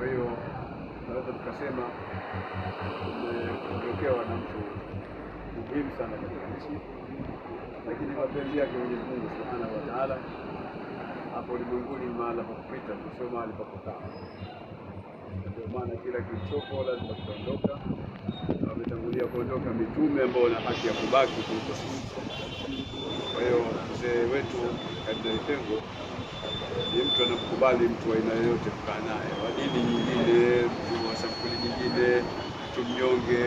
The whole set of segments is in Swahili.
Kwa hiyo tunaweza tukasema tumeondokewa na mtu muhimu sana katika nchi, lakini mapenzi yake Mwenyezi Mungu Subhanahu wa Ta'ala, hapo ulimwenguni mahala pa kupita, sio mahali pa kukaa. Ndio maana kila kilichopo lazima kitaondoka. Wametangulia kuondoka mitume ambao wana haki ya kubaki kuliko sisi. Kwa hiyo mzee wetu Kardinali Pengo ni mtu anamkubali mtu wa aina yoyote kukaa naye, wa dini nyingine, mtu wa sampuli nyingine, mtu mnyonge,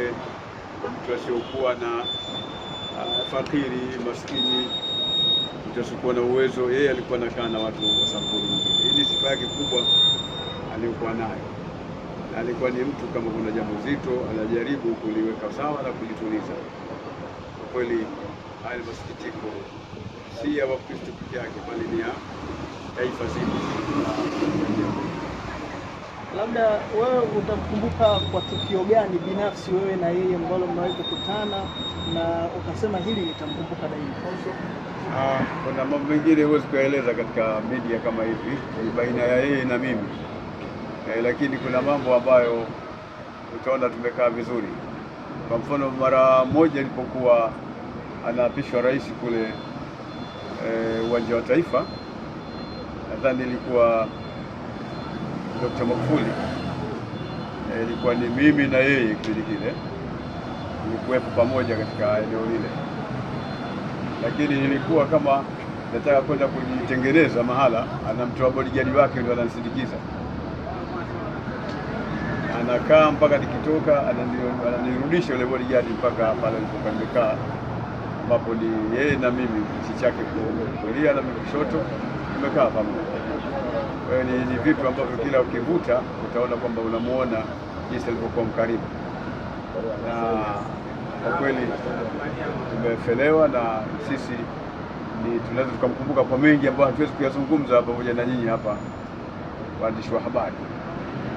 mtu asiokuwa na fakiri, maskini, mtu asiokuwa na uwezo. Yeye alikuwa anakaa na watu wa sampuli nyingine. Hii ni sifa yake kubwa aliyokuwa nayo, na alikuwa ni mtu kama kuna jambo zito anajaribu kuliweka sawa na kulituliza. Kwa kweli haya ni masikitiko, si ya Wakristo peke yake, bali ni ya taifa zima. Labda wewe utamkumbuka kwa tukio gani binafsi wewe na yeye ambalo mmewahi kukutana na ukasema hili nitamkumbuka daima? Kuna mambo mengine huwezi kueleza katika media kama hivi baina ya yeye na mimi, lakini kuna mambo ambayo utaona tumekaa vizuri. Kwa mfano, mara moja ilipokuwa anaapishwa rais kule uwanja wa Taifa, nadhani ilikuwa Dr. Magufuli, ilikuwa ni mimi na yeye kipindi kile tulikuwepo pamoja katika eneo lile, lakini ilikuwa kama nataka kwenda kujitengeneza mahala, anamtoa bodyguard wake ndio ananisindikiza, anakaa mpaka nikitoka, ananirudisha yule bodyguard mpaka pale nilipokuwa nimekaa, ambapo ni yeye na mimi, kiti chake kulia na mimi kushoto, tumekaa pamoja. Kwa hiyo ni vitu ambavyo kila ukivuta utaona kwamba unamuona jinsi alivyokuwa mkarimu, na kwa kweli tumefelewa, na sisi tunaweza tukamkumbuka kwa mengi ambayo hatuwezi kuyazungumza pamoja na nyinyi hapa waandishi wa habari,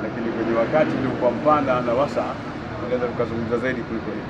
lakini kwenye wakati uliokuwa mpana na wasaa tunaweza tukazungumza zaidi kuliko hivi.